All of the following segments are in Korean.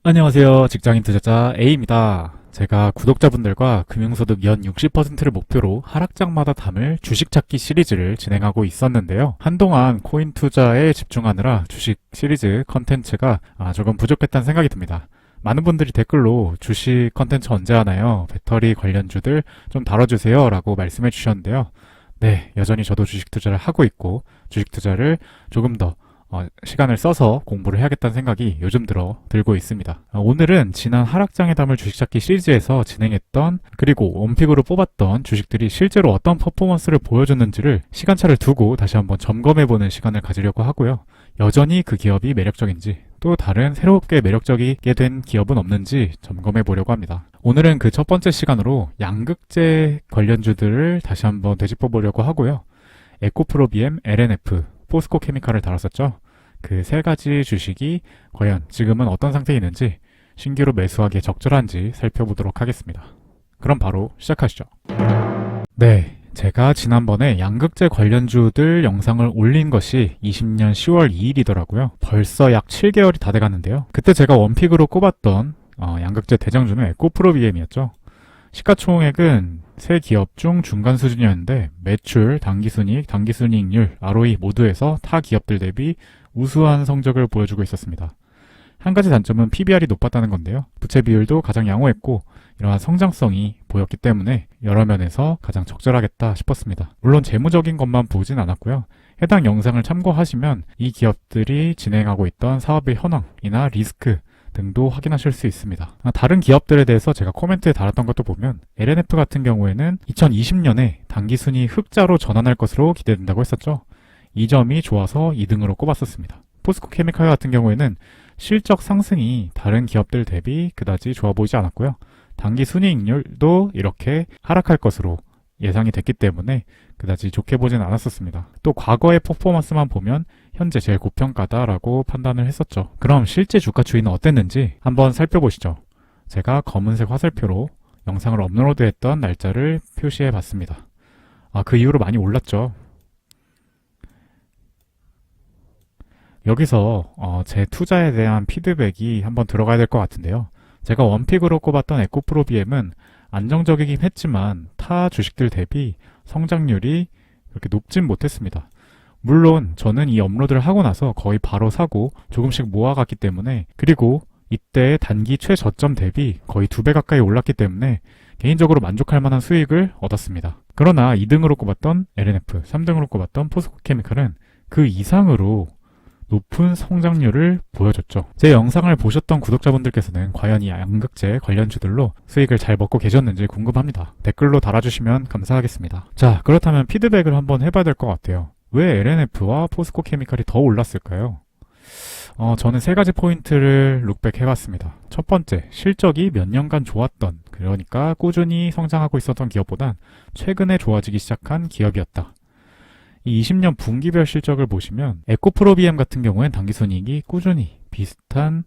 안녕하세요. 직장인 투자자 A입니다. 제가 구독자분들과 금융소득 연 60%를 목표로 하락장마다 담을 주식 찾기 시리즈를 진행하고 있었는데요. 한동안 코인 투자에 집중하느라 주식 시리즈 컨텐츠가 조금 부족했다는 생각이 듭니다. 많은 분들이 댓글로 주식 컨텐츠 언제 하나요? 배터리 관련주들 좀 다뤄주세요 라고 말씀해 주셨는데요. 네, 여전히 저도 주식 투자를 하고 있고 주식 투자를 조금 더 시간을 써서 공부를 해야겠다는 생각이 요즘 들어 들고 있습니다. 오늘은 지난 하락장에 담을 주식 찾기 시리즈에서 진행했던 그리고 원픽으로 뽑았던 주식들이 실제로 어떤 퍼포먼스를 보여줬는지를 시간차를 두고 다시 한번 점검해보는 시간을 가지려고 하고요. 여전히 그 기업이 매력적인지 또 다른 새롭게 매력적이게 된 기업은 없는지 점검해 보려고 합니다. 오늘은 그 첫 번째 시간으로 양극재 관련주들을 다시 한번 되짚어 보려고 하고요. 에코프로비엠, LNF, 포스코케미칼을 다뤘었죠. 그 세 가지 주식이 과연 지금은 어떤 상태에 있는지 신규로 매수하기에 적절한지 살펴보도록 하겠습니다. 그럼 바로 시작하시죠. 네, 제가 지난번에 양극재 관련주들 영상을 올린 것이 20년 10월 2일이더라고요. 벌써 약 7개월이 다 돼가는데요. 그때 제가 원픽으로 꼽았던 양극재 대장주는 에코프로비엠이었죠. 시가총액은 세 기업 중 중간 수준이었는데 매출, 당기순이익, 당기순이익률, ROE 모두에서 타 기업들 대비 우수한 성적을 보여주고 있었습니다. 한 가지 단점은 PBR이 높았다는 건데요. 부채 비율도 가장 양호했고 이러한 성장성이 보였기 때문에 여러 면에서 가장 적절하겠다 싶었습니다. 물론 재무적인 것만 보진 않았고요. 해당 영상을 참고하시면 이 기업들이 진행하고 있던 사업의 현황이나 리스크 등도 확인하실 수 있습니다. 다른 기업들에 대해서 제가 코멘트에 달았던 것도 보면 LNF 같은 경우에는 2020년에 당기순이 흑자로 전환할 것으로 기대된다고 했었죠. 이 점이 좋아서 2등으로 꼽았었습니다. 포스코케미칼 같은 경우에는 실적 상승이 다른 기업들 대비 그다지 좋아 보이지 않았고요. 당기순이익률도 이렇게 하락할 것으로 예상이 됐기 때문에 그다지 좋게 보진 않았었습니다. 또 과거의 퍼포먼스만 보면 현재 제일 고평가다라고 판단을 했었죠. 그럼 실제 주가 추이는 어땠는지 한번 살펴보시죠. 제가 검은색 화살표로 영상을 업로드했던 날짜를 표시해 봤습니다. 그 이후로 많이 올랐죠. 여기서 제 투자에 대한 피드백이 한번 들어가야 될 것 같은데요. 제가 원픽으로 꼽았던 에코프로비엠은 안정적이긴 했지만 타 주식들 대비 성장률이 그렇게 높진 못했습니다. 물론 저는 이 업로드를 하고 나서 거의 바로 사고 조금씩 모아갔기 때문에 그리고 이때 단기 최저점 대비 거의 2배 가까이 올랐기 때문에 개인적으로 만족할 만한 수익을 얻었습니다. 그러나 2등으로 꼽았던 LNF, 3등으로 꼽았던 포스코케미칼은 그 이상으로 높은 성장률을 보여줬죠. 제 영상을 보셨던 구독자분들께서는 과연 이 양극재 관련주들로 수익을 잘 먹고 계셨는지 궁금합니다. 댓글로 달아주시면 감사하겠습니다. 자, 그렇다면 피드백을 한번 해봐야 될 것 같아요. 왜 LNF와 포스코케미칼이 더 올랐을까요? 저는 세 가지 포인트를 룩백 해봤습니다. 첫 번째, 실적이 몇 년간 좋았던, 그러니까 꾸준히 성장하고 있었던 기업보단 최근에 좋아지기 시작한 기업이었다. 이 20년 분기별 실적을 보시면 에코프로비엠 같은 경우엔 당기순이익이 꾸준히 비슷한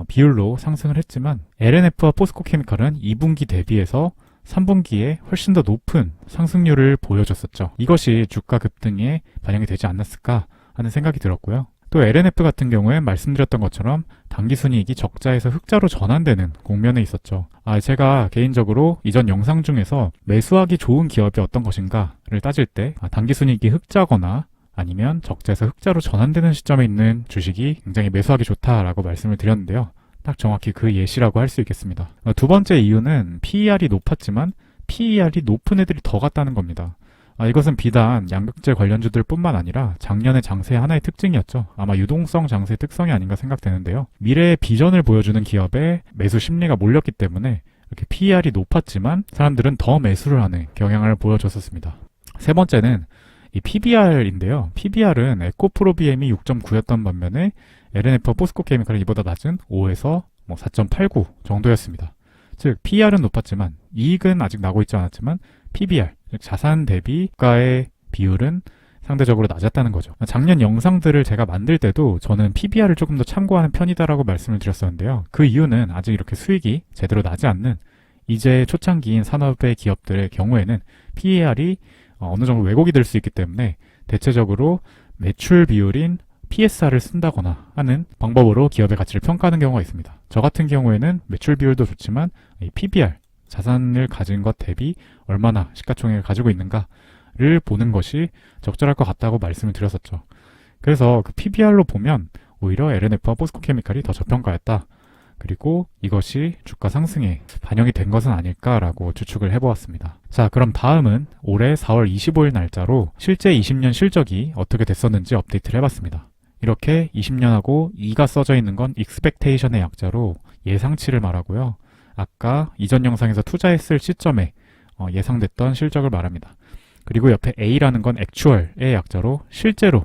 비율로 상승을 했지만 LNF와 포스코케미칼은 2분기 대비해서 3분기에 훨씬 더 높은 상승률을 보여줬었죠. 이것이 주가 급등에 반영이 되지 않았을까 하는 생각이 들었고요. 또 LNF 같은 경우엔 말씀드렸던 것처럼 당기순이익이 적자에서 흑자로 전환되는 국면에 있었죠. 제가 개인적으로 이전 영상 중에서 매수하기 좋은 기업이 어떤 것인가를 따질 때 당기순이익이 흑자거나 아니면 적자에서 흑자로 전환되는 시점에 있는 주식이 굉장히 매수하기 좋다라고 말씀을 드렸는데요. 딱 정확히 그 예시라고 할 수 있겠습니다. 두 번째 이유는 PER이 높았지만 PER이 높은 애들이 더 같다는 겁니다. 이것은 비단 양극재 관련주들 뿐만 아니라 작년의 장세의 하나의 특징이었죠. 아마 유동성 장세의 특성이 아닌가 생각되는데요. 미래의 비전을 보여주는 기업에 매수 심리가 몰렸기 때문에 이렇게 PER이 높았지만 사람들은 더 매수를 하는 경향을 보여줬었습니다. 세 번째는 이 PBR인데요. PBR은 에코프로비엠이 6.9였던 반면에 LNF와 포스코케미칼은 이보다 낮은 5에서 4.89 정도였습니다. 즉 PER은 높았지만 이익은 아직 나고 있지 않았지만 PBR, 즉 자산 대비 주가의 비율은 상대적으로 낮았다는 거죠. 작년 영상들을 제가 만들 때도 저는 PBR을 조금 더 참고하는 편이다라고 말씀을 드렸었는데요. 그 이유는 아직 이렇게 수익이 제대로 나지 않는 이제 초창기인 산업의 기업들의 경우에는 PER이 어느 정도 왜곡이 될 수 있기 때문에 대체적으로 매출 비율인 PSR을 쓴다거나 하는 방법으로 기업의 가치를 평가하는 경우가 있습니다. 저 같은 경우에는 매출 비율도 좋지만 이 PBR, 자산을 가진 것 대비 얼마나 시가총액을 가지고 있는가를 보는 것이 적절할 것 같다고 말씀을 드렸었죠. 그래서 그 PBR로 보면 오히려 LNF와 포스코케미칼이 더 저평가였다. 그리고 이것이 주가 상승에 반영이 된 것은 아닐까라고 추측을 해보았습니다. 자, 그럼 다음은 올해 4월 25일 날짜로 실제 20년 실적이 어떻게 됐었는지 업데이트를 해봤습니다. 이렇게 20년하고 2가 써져 있는 건 expectation의 약자로 예상치를 말하고요. 아까 이전 영상에서 투자했을 시점에 예상됐던 실적을 말합니다. 그리고 옆에 A라는 건 actual의 약자로 실제로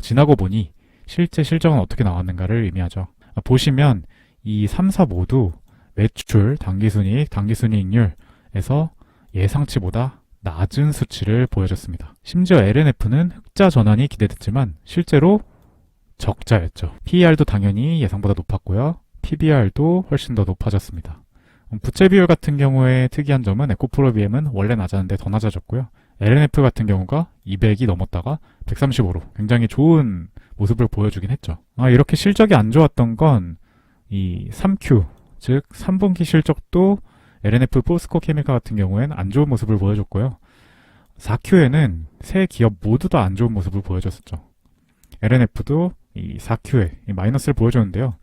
지나고 보니 실제 실적은 어떻게 나왔는가를 의미하죠. 보시면 이 3, 4 모두 매출, 당기순이익, 당기순이익률에서 예상치보다 낮은 수치를 보여줬습니다. 심지어 LNF는 흑자 전환이 기대됐지만 실제로 적자였죠. PER도 당연히 예상보다 높았고요. PBR도 훨씬 더 높아졌습니다. 부채 비율 같은 경우에 특이한 점은 에코프로비엠은 원래 낮았는데 더 낮아졌고요. LNF 같은 경우가 200이 넘었다가 135로 굉장히 좋은 모습을 보여주긴 했죠. 이렇게 실적이 안 좋았던 건 이 3Q, 즉 3분기 실적도 LNF, 포스코케미칼 같은 경우에는 안 좋은 모습을 보여줬고요. 4Q에는 세 기업 모두 다 안 좋은 모습을 보여줬었죠. LNF도 이 4Q에 이 마이너스를 보여줬는데요.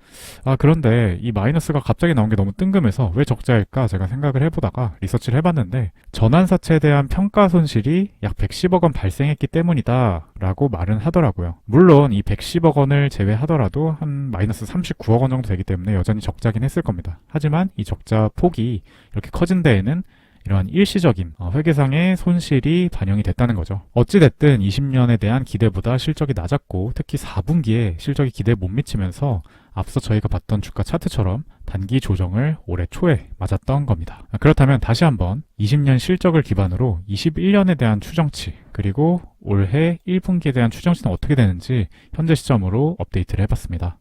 그런데 이 마이너스가 갑자기 나온 게 너무 뜬금해서 왜 적자일까 제가 생각을 해보다가 리서치를 해봤는데 전환사채에 대한 평가 손실이 약 110억 원 발생했기 때문이다 라고 말은 하더라고요. 물론 이 110억 원을 제외하더라도 한 마이너스 39억 원 정도 되기 때문에 여전히 적자긴 했을 겁니다. 하지만 이 적자 폭이 이렇게 커진 데에는 이러한 일시적인 회계상의 손실이 반영이 됐다는 거죠. 어찌됐든 20년에 대한 기대보다 실적이 낮았고 특히 4분기에 실적이 기대에 못 미치면서 앞서 저희가 봤던 주가 차트처럼 단기 조정을 올해 초에 맞았던 겁니다. 그렇다면 다시 한번 20년 실적을 기반으로 21년에 대한 추정치 그리고 올해 1분기에 대한 추정치는 어떻게 되는지 현재 시점으로 업데이트를 해봤습니다.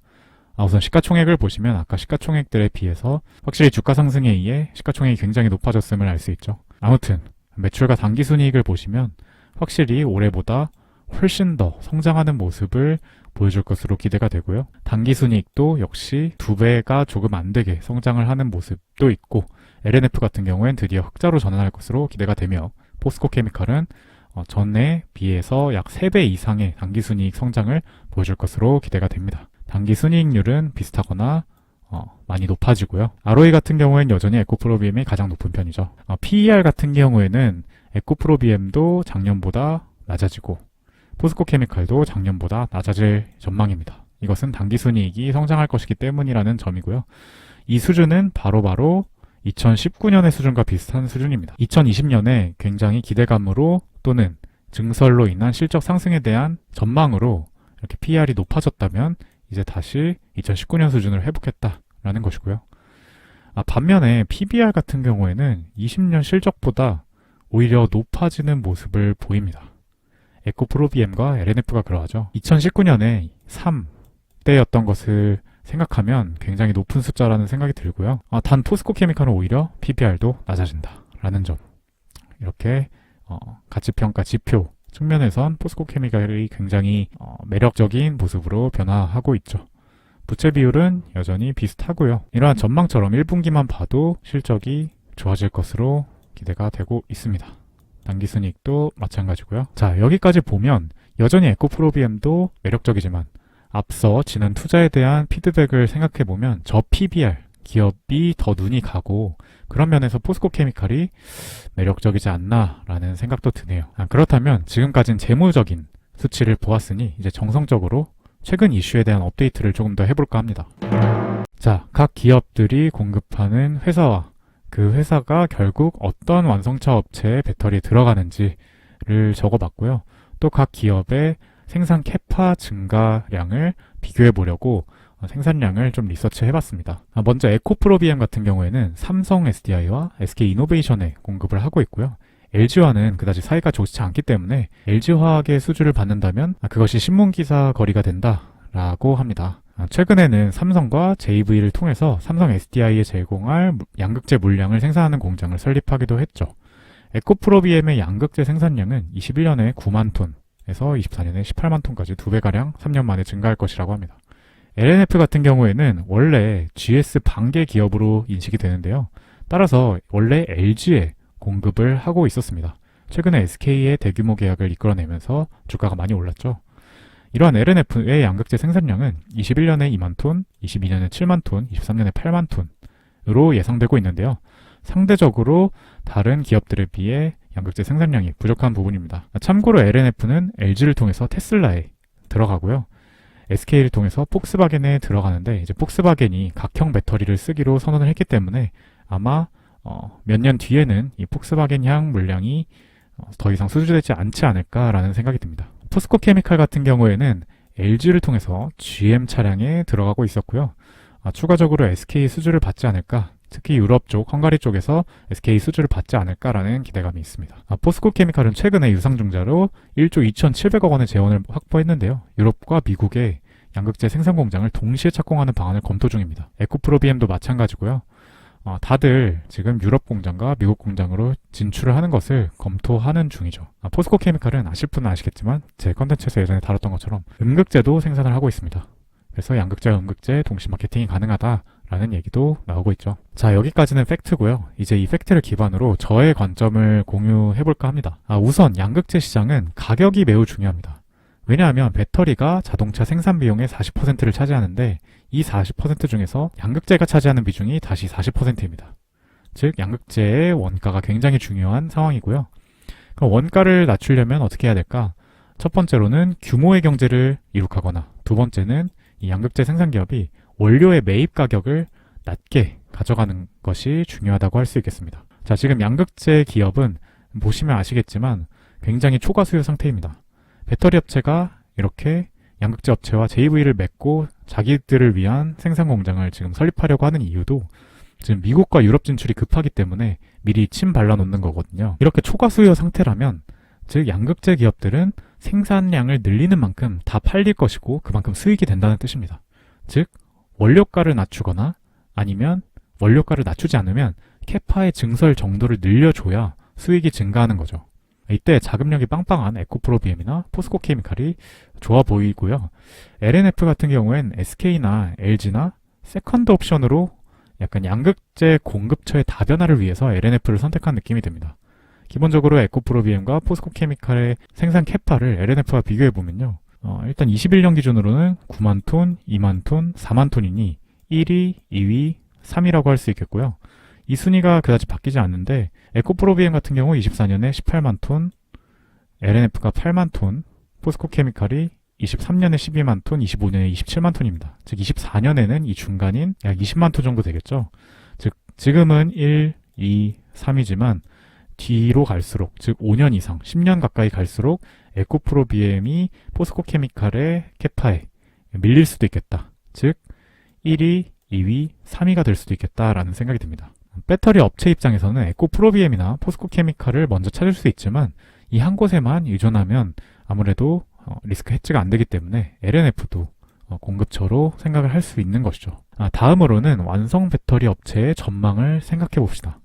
우선 시가총액을 보시면 아까 시가총액들에 비해서 확실히 주가 상승에 의해 시가총액이 굉장히 높아졌음을 알 수 있죠. 아무튼 매출과 당기순이익을 보시면 확실히 올해보다 훨씬 더 성장하는 모습을 보여줄 것으로 기대가 되고요. 당기순이익도 역시 2배가 조금 안 되게 성장을 하는 모습도 있고 LNF 같은 경우엔 드디어 흑자로 전환할 것으로 기대가 되며 포스코케미칼은 전에 비해서 약 3배 이상의 당기순이익 성장을 보여줄 것으로 기대가 됩니다. 당기순이익률은 비슷하거나 많이 높아지고요. ROE 같은 경우에는 여전히 에코프로비엠이 가장 높은 편이죠. PER 같은 경우에는 에코프로비엠도 작년보다 낮아지고 포스코케미칼도 작년보다 낮아질 전망입니다. 이것은 당기순이익이 성장할 것이기 때문이라는 점이고요. 이 수준은 바로 2019년의 수준과 비슷한 수준입니다. 2020년에 굉장히 기대감으로 또는 증설로 인한 실적 상승에 대한 전망으로 이렇게 PER이 높아졌다면 이제 다시 2019년 수준을 회복했다라는 것이고요. 반면에 PBR 같은 경우에는 20년 실적보다 오히려 높아지는 모습을 보입니다. 에코프로비엠과 LNF가 그러하죠. 2019년에 3대였던 것을 생각하면 굉장히 높은 숫자라는 생각이 들고요. 단 포스코케미칼은 오히려 PBR도 낮아진다라는 점. 이렇게 가치평가 지표 측면에선 포스코케미칼이 굉장히 매력적인 모습으로 변화하고 있죠. 부채 비율은 여전히 비슷하고요. 이러한 전망처럼 1분기만 봐도 실적이 좋아질 것으로 기대가 되고 있습니다. 당기순이익도 마찬가지고요. 자, 여기까지 보면 여전히 에코프로비엠도 매력적이지만 앞서 지난 투자에 대한 피드백을 생각해보면 저 PBR 기업이 더 눈이 가고 그런 면에서 포스코케미칼이 매력적이지 않나라는 생각도 드네요. 그렇다면 지금까지는 재무적인 수치를 보았으니 이제 정성적으로 최근 이슈에 대한 업데이트를 조금 더 해볼까 합니다. 자, 각 기업들이 공급하는 회사와 그 회사가 결국 어떤 완성차 업체의 배터리에 들어가는지를 적어봤고요. 또 각 기업의 생산 캐파 증가량을 비교해 보려고 생산량을 좀 리서치 해봤습니다. 먼저 에코프로비엠 같은 경우에는 삼성 SDI와 SK이노베이션에 공급을 하고 있고요. LG화는 그다지 사이가 좋지 않기 때문에 LG화학의 수주를 받는다면 그것이 신문기사 거리가 된다라고 합니다. 최근에는 삼성과 JV를 통해서 삼성 SDI에 제공할 양극재 물량을 생산하는 공장을 설립하기도 했죠. 에코프로비엠의 양극재 생산량은 21년에 9만 톤, 톤에서 24년에 18만 톤까지 2배가량 3년 만에 증가할 것이라고 합니다. LNF 같은 경우에는 원래 GS 반개 기업으로 인식이 되는데요. 따라서 원래 LG에 공급을 하고 있었습니다. 최근에 SK의 대규모 계약을 이끌어내면서 주가가 많이 올랐죠. 이러한 LNF의 양극재 생산량은 21년에 2만 톤, 22년에 7만 톤, 23년에 8만 톤으로 예상되고 있는데요. 상대적으로 다른 기업들에 비해 양극재 생산량이 부족한 부분입니다. 참고로 LNF는 LG를 통해서 테슬라에 들어가고요. SK를 통해서 폭스바겐에 들어가는데 이제 폭스바겐이 각형 배터리를 쓰기로 선언을 했기 때문에 아마 몇 년 뒤에는 이 폭스바겐향 물량이 더 이상 수주되지 않지 않을까라는 생각이 듭니다. 포스코 케미칼 같은 경우에는 LG를 통해서 GM 차량에 들어가고 있었고요. 추가적으로 SK 수주를 받지 않을까, 특히 유럽 쪽, 헝가리 쪽에서 SK 수주를 받지 않을까라는 기대감이 있습니다. 포스코 케미칼은 최근에 유상증자로 1조 2,700억 원의 재원을 확보했는데요. 유럽과 미국의 양극재 생산 공장을 동시에 착공하는 방안을 검토 중입니다. 에코프로비엠도 마찬가지고요. 다들 지금 유럽 공장과 미국 공장으로 진출을 하는 것을 검토하는 중이죠. 포스코 케미칼은 아실 분은 아시겠지만 제 컨텐츠에서 예전에 다뤘던 것처럼 음극재도 생산을 하고 있습니다. 그래서 양극재와 음극재 동시 마케팅이 가능하다라는 얘기도 나오고 있죠. 자, 여기까지는 팩트고요. 이제 이 팩트를 기반으로 저의 관점을 공유해볼까 합니다. 우선 양극재 시장은 가격이 매우 중요합니다. 왜냐하면 배터리가 자동차 생산 비용의 40%를 차지하는데 이 40% 중에서 양극재가 차지하는 비중이 다시 40%입니다. 즉 양극재의 원가가 굉장히 중요한 상황이고요. 그럼 원가를 낮추려면 어떻게 해야 될까? 첫 번째로는 규모의 경제를 이룩하거나, 두 번째는 이 양극재 생산 기업이 원료의 매입 가격을 낮게 가져가는 것이 중요하다고 할 수 있겠습니다. 자, 지금 양극재 기업은 보시면 아시겠지만 굉장히 초과 수요 상태입니다. 배터리 업체가 이렇게 양극재 업체와 JV를 맺고 자기들을 위한 생산 공장을 지금 설립하려고 하는 이유도 지금 미국과 유럽 진출이 급하기 때문에 미리 침 발라놓는 거거든요. 이렇게 초과 수요 상태라면 즉 양극재 기업들은 생산량을 늘리는 만큼 다 팔릴 것이고 그만큼 수익이 된다는 뜻입니다. 즉 원료가를 낮추거나 아니면 원료가를 낮추지 않으면 캐파의 증설 정도를 늘려줘야 수익이 증가하는 거죠. 이때 자금력이 빵빵한 에코프로비엠이나 포스코 케미칼이 좋아 보이고요. LNF 같은 경우엔 SK나 LG나 세컨드 옵션으로 약간 양극재 공급처의 다변화를 위해서 LNF를 선택한 느낌이 듭니다. 기본적으로 에코프로비엠과 포스코 케미칼의 생산 캐파를 LNF와 비교해보면요. 일단 21년 기준으로는 9만 톤, 2만 톤, 4만 톤이니 1위, 2위, 3위라고 할 수 있겠고요. 이 순위가 그다지 바뀌지 않는데 에코프로비엠 같은 경우 24년에 18만 톤, LNF가 8만 톤, 포스코 케미칼이 23년에 12만 톤, 25년에 27만 톤입니다. 즉 24년에는 이 중간인 약 20만 톤 정도 되겠죠. 즉 지금은 1, 2, 3이지만 뒤로 갈수록, 즉 5년 이상, 10년 가까이 갈수록 에코프로비엠이 포스코 케미칼의 캐파에 밀릴 수도 있겠다. 즉 1위, 2위, 3위가 될 수도 있겠다라는 생각이 듭니다. 배터리 업체 입장에서는 에코프로비엠이나 포스코 케미칼을 먼저 찾을 수 있지만 이 한 곳에만 의존하면 아무래도 리스크 해지가 안 되기 때문에 LNF도 공급처로 생각을 할 수 있는 것이죠. 다음으로는 완성 배터리 업체의 전망을 생각해 봅시다.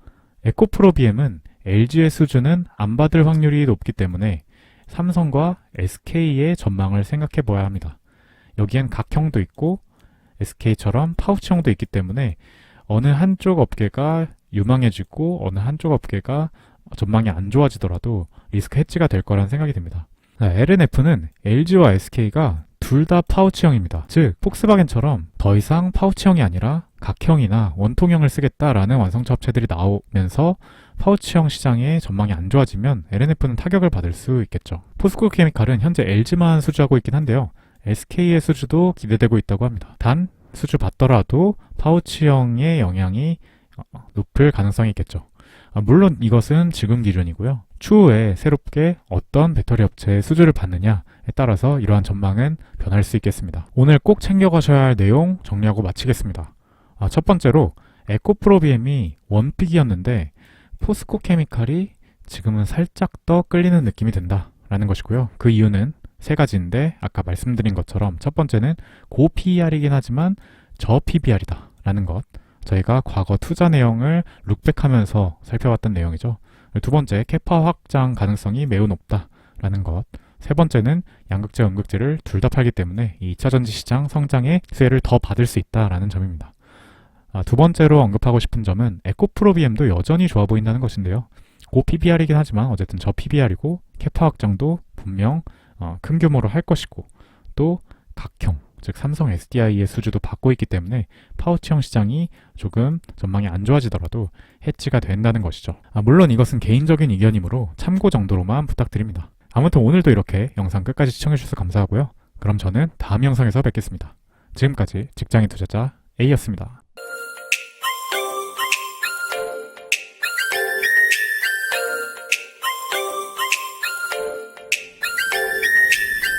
에코프로비엠은 LG의 수주는 안 받을 확률이 높기 때문에 삼성과 SK의 전망을 생각해 봐야 합니다. 여기엔 각형도 있고 SK처럼 파우치형도 있기 때문에 어느 한쪽 업계가 유망해지고 어느 한쪽 업계가 전망이 안 좋아지더라도 리스크 해지가 될 거란 생각이 듭니다. LNF는 LG와 SK가 둘 다 파우치형입니다. 즉 폭스바겐처럼 더 이상 파우치형이 아니라 각형이나 원통형을 쓰겠다라는 완성차 업체들이 나오면서 파우치형 시장의 전망이 안 좋아지면 LNF는 타격을 받을 수 있겠죠. 포스코 케미칼은 현재 LG만 수주하고 있긴 한데요. SK의 수주도 기대되고 있다고 합니다. 단 수주 받더라도 파우치형의 영향이 높을 가능성이 있겠죠. 물론 이것은 지금 기준이고요. 추후에 새롭게 어떤 배터리 업체의 수주를 받느냐에 따라서 이러한 전망은 변할 수 있겠습니다. 오늘 꼭 챙겨가셔야 할 내용 정리하고 마치겠습니다. 첫 번째로 에코프로비엠이 원픽이었는데 포스코 케미칼이 지금은 살짝 더 끌리는 느낌이 든다라는 것이고요. 그 이유는 세 가지인데 아까 말씀드린 것처럼 첫 번째는 고 PER이긴 하지만 저 PBR이다 라는 것, 저희가 과거 투자 내용을 룩백하면서 살펴봤던 내용이죠. 두 번째, 캐파 확장 가능성이 매우 높다라는 것, 세 번째는 양극재, 음극재를 둘 다 팔기 때문에 이 2차 전지 시장 성장의 수혜를 더 받을 수 있다라는 점입니다. 두 번째로 언급하고 싶은 점은 에코프로비엠도 여전히 좋아 보인다는 것인데요. 고 PBR이긴 하지만 어쨌든 저 PBR이고 캐파 확장도 분명 큰 규모로 할 것이고 또 각형, 즉 삼성 SDI의 수주도 받고 있기 때문에 파우치형 시장이 조금 전망이 안 좋아지더라도 해치가 된다는 것이죠. 물론 이것은 개인적인 의견이므로 참고 정도로만 부탁드립니다. 아무튼 오늘도 이렇게 영상 끝까지 시청해주셔서 감사하고요. 그럼 저는 다음 영상에서 뵙겠습니다. 지금까지 직장인 투자자 A였습니다.